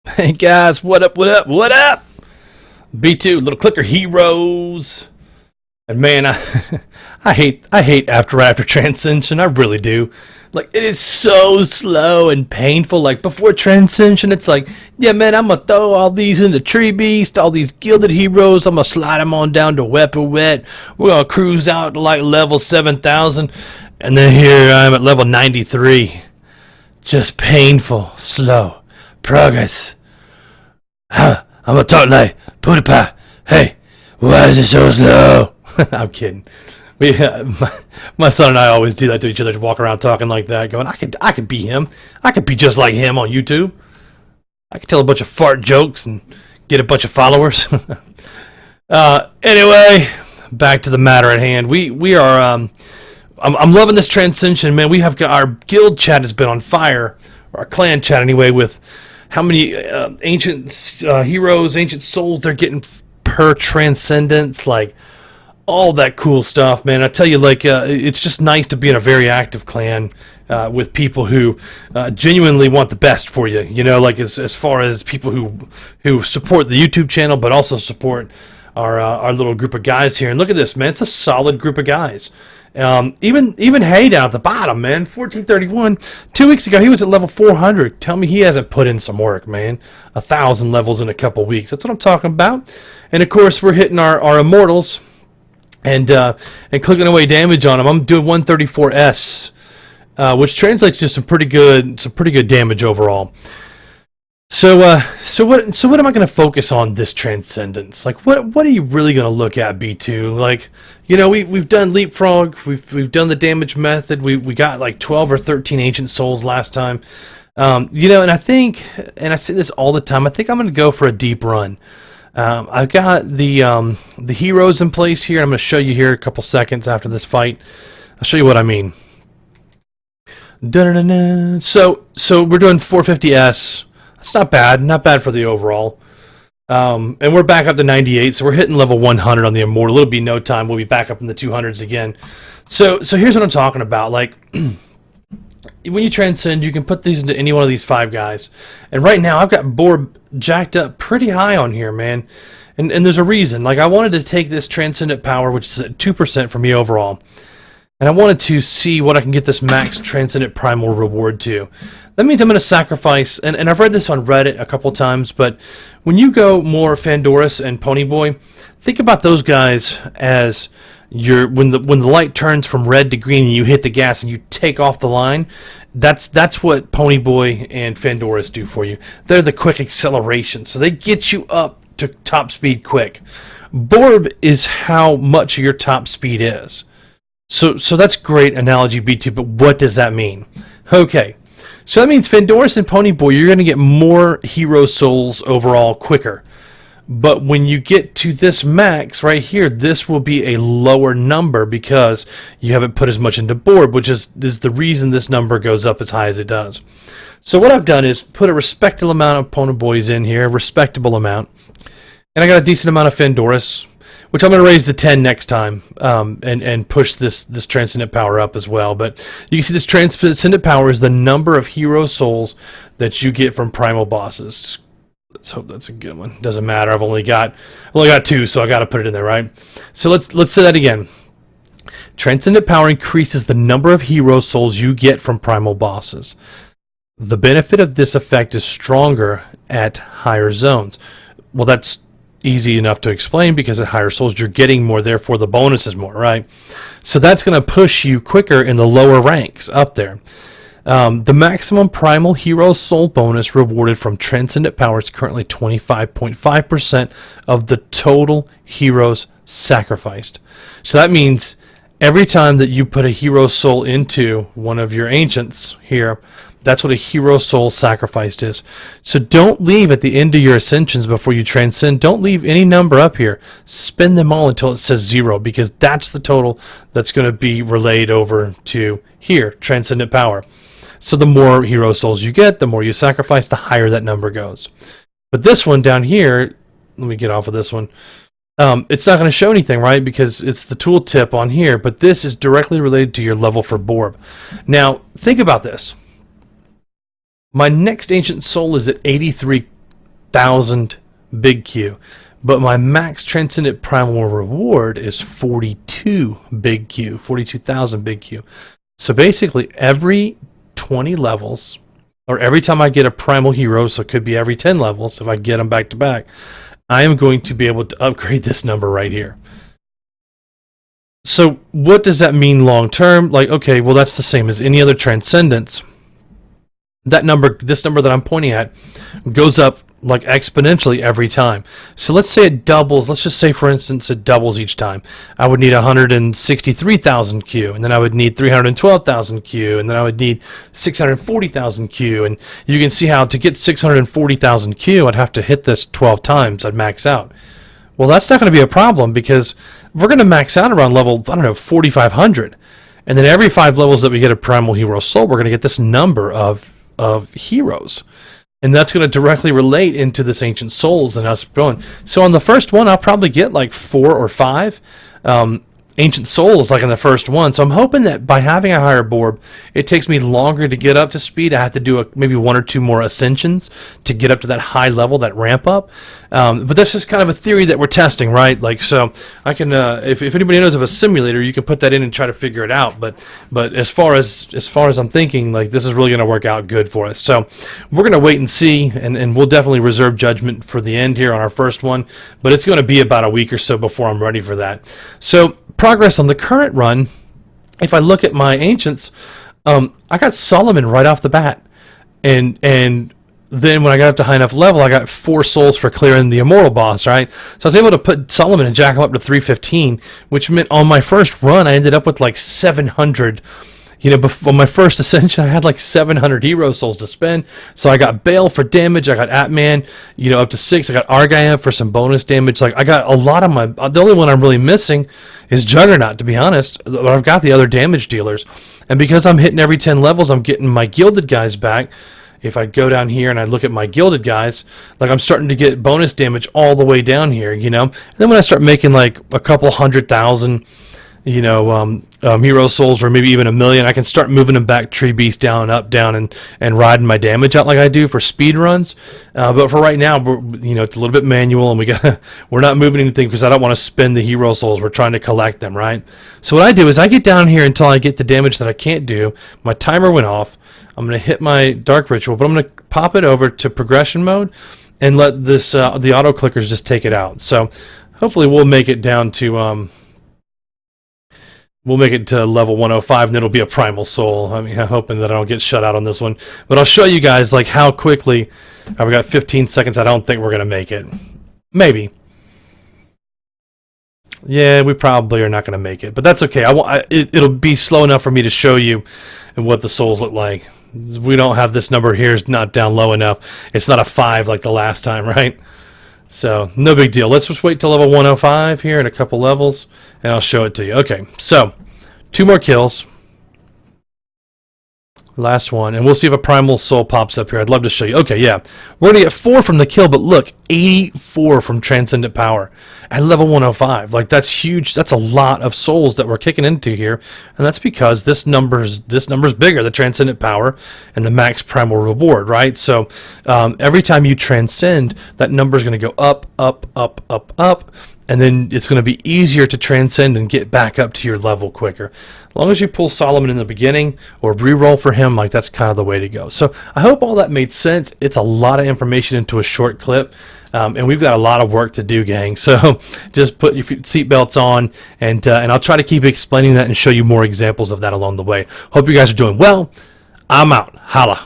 Hey guys, what up, what up, what up? B2, little clicker heroes. And man, I hate after Transcension, I really do. Like, it is so slow and painful. Like, before Transcension, it's like, yeah man, I'm gonna throw all these into Tree Beast, all these gilded heroes, I'm gonna slide them on down to Weapon Wet, we're gonna cruise out to like level 7,000, and then here I'm at level 93. Just painful, slow progress. I'm gonna talk like PewDiePie. Hey, why is it so slow? I'm kidding. My son and I always do that to each other. To walk around talking like that, going, I could be him. I could be just like him on YouTube. I could tell a bunch of fart jokes and get a bunch of followers. Anyway, back to the matter at hand. We are. I'm loving this Transcension, man. We have got our guild chat has been on fire, or our clan chat anyway, with how many ancient heroes, ancient souls they're getting per transcendence, like all that cool stuff, man. I tell you, like, it's just nice to be in a very active clan with people who genuinely want the best for you. You know, like as far as people who support the YouTube channel, but also support our little group of guys here. And look at this, man. It's a solid group of guys. Even Hay down at the bottom, man, 1431. 2 weeks ago, he was at level 400. Tell me he hasn't put in some work, man. 1,000 levels in a couple weeks. That's what I'm talking about. And of course, we're hitting our immortals and clicking away damage on them. I'm doing 134S, which translates to some pretty good damage overall. So what am I going to focus on this Transcendence? Like, what are you really going to look at, B2? Like, you know, we've done Leapfrog, we've done the damage method, we got like 12 or 13 Ancient Souls last time. You know, and I think, and I say this all the time, I think I'm going to go for a deep run. I've got the heroes in place here. I'm going to show you here a couple seconds after this fight. I'll show you what I mean. Da-da-da-da. So we're doing 450S. It's not bad for the overall. And we're back up to 98, so we're hitting level 100 on the Immortal. It'll be no time. We'll be back up in the 200s again. So here's what I'm talking about. Like, when you transcend, you can put these into any one of these 5 guys. And right now, I've got Borb jacked up pretty high on here, man. And there's a reason. Like, I wanted to take this Transcendent Power, which is at 2% for me overall. And I wanted to see what I can get this max Transcendent Primal reward to. That means I'm going to sacrifice, and I've read this on Reddit a couple times, but when you go more Phandoryss and Ponyboy, think about those guys as when the light turns from red to green and you hit the gas and you take off the line. That's what Ponyboy and Phandoryss do for you. They're the quick acceleration, so they get you up to top speed quick. Borb is how much your top speed is. So that's great analogy, B2, but what does that mean? Okay, so that means Phandoryss and Ponyboy, you're going to get more hero souls overall quicker. But when you get to this max right here, this will be a lower number because you haven't put as much into Borb, which is the reason this number goes up as high as it does. So what I've done is put a respectable amount of Ponyboys in here, a respectable amount. And I got a decent amount of Phandoryss, which I'm going to raise to 10 next time, and push this Transcendent Power up as well. But you can see this Transcendent Power is the number of hero souls that you get from primal bosses. Let's hope that's a good one. Doesn't matter. I've only got 2, so I got to put it in there, right? So let's say that again. Transcendent Power increases the number of hero souls you get from primal bosses. The benefit of this effect is stronger at higher zones. Well, that's easy enough to explain because at higher souls you're getting more, therefore the bonus is more, right? So that's going to push you quicker in the lower ranks up there. The maximum primal hero soul bonus rewarded from Transcendent Power is currently 25.5% of the total heroes sacrificed. So that means every time that you put a hero soul into one of your ancients here, that's what a hero soul sacrificed is. So don't leave at the end of your ascensions before you transcend. Don't leave any number up here. Spend them all until it says 0, because that's the total that's going to be relayed over to here, Transcendent Power. So the more hero souls you get, the more you sacrifice, the higher that number goes. But this one down here, let me get off of this one. It's not going to show anything, right? Because it's the tooltip on here, but this is directly related to your level for Borb. Now, think about this. My next Ancient Soul is at 83 38,000 big Q. But my max Transcendent Primal reward is 42 big Q, 42,000 big Q. So basically, every 20 levels, or every time I get a Primal Hero, so it could be every 10 levels if I get them back to back, I am going to be able to upgrade this number right here. So what does that mean long term? Like, okay, well, that's the same as any other Transcendence. That number, this number that I'm pointing at, goes up like exponentially every time. So let's say it doubles. Let's just say, for instance, it doubles each time. I would need 163,000 Q, and then I would need 312,000 Q, and then I would need 640,000 Q. And you can see how to get 640,000 Q, I'd have to hit this 12 times. I'd max out. Well, that's not going to be a problem because we're going to max out around level, I don't know, 4,500. And then every 5 levels that we get a Primal Hero Soul, we're going to get this number of heroes. And that's going to directly relate into this Ancient Souls and us going. So on the first one, I'll probably get like 4 or 5 Ancient Souls like in the first one. So I'm hoping that by having a higher Borb, it takes me longer to get up to speed. I have to do maybe 1 or 2 more Ascensions to get up to that high level, that ramp up. But that's just kind of a theory that we're testing, right? Like, so I can, if anybody knows of a simulator, you can put that in and try to figure it out. But as far as I'm thinking, like, this is really going to work out good for us. So we're going to wait and see, and we'll definitely reserve judgment for the end here on our first one. But it's going to be about a week or so before I'm ready for that. So progress on the current run, if I look at my Ancients, I got Solomon right off the bat. And then when I got up to high enough level, I got 4 souls for clearing the Immortal boss, right? So I was able to put Solomon and jack him up to 315, which meant on my first run, I ended up with like 700. You know, before my first Ascension, I had like 700 hero souls to spend. So I got Bale for damage. I got Atman, you know, up to 6. I got Argaian for some bonus damage. Like, I got a lot of my... The only one I'm really missing is Juggernaut, to be honest. But I've got the other damage dealers. And because I'm hitting every 10 levels, I'm getting my gilded guys back. If I go down here and I look at my gilded guys, like, I'm starting to get bonus damage all the way down here, you know? And then when I start making like a couple 100,000... you know, hero souls, or maybe even 1 million, I can start moving them back tree beast down, up, down, and riding my damage out like I do for speed runs. But for right now, you know, it's a little bit manual, and we're not moving anything because I don't want to spend the hero souls. We're trying to collect them, right? So what I do is I get down here until I get the damage that I can't do. My timer went off. I'm going to hit my Dark Ritual, but I'm going to pop it over to progression mode and let this the auto clickers just take it out. So hopefully we'll make it down to we'll make it to level 105, and it'll be a Primal Soul. I mean, I'm hoping that I don't get shut out on this one. But I'll show you guys like how quickly. I've got 15 seconds. I don't think we're going to make it. Maybe. Yeah, we probably are not going to make it. But that's okay. It'll be slow enough for me to show you what the souls look like. We don't have this number here. It's not down low enough. It's not a 5 like the last time, right? So, no big deal. Let's just wait till level 105 here in a couple levels, and I'll show it to you. Okay, so 2 more kills. Last one, and we'll see if a Primal Soul pops up here. I'd love to show you. Okay, yeah. We're going to get 4 from the kill, but look, 84 from Transcendent Power at level 105. Like, that's huge. That's a lot of souls that we're kicking into here, and that's because this number's bigger, the Transcendent Power and the max Primal Reward, right? So every time you transcend, that number is going to go up, up, up, up, up, and then it's going to be easier to transcend and get back up to your level quicker. As long as you pull Solomon in the beginning or re-roll for him, like, that's kind of the way to go. So I hope all that made sense. It's a lot of information into a short clip, and we've got a lot of work to do, gang. So just put your seatbelts on, and I'll try to keep explaining that and show you more examples of that along the way. Hope you guys are doing well. I'm out. Holla.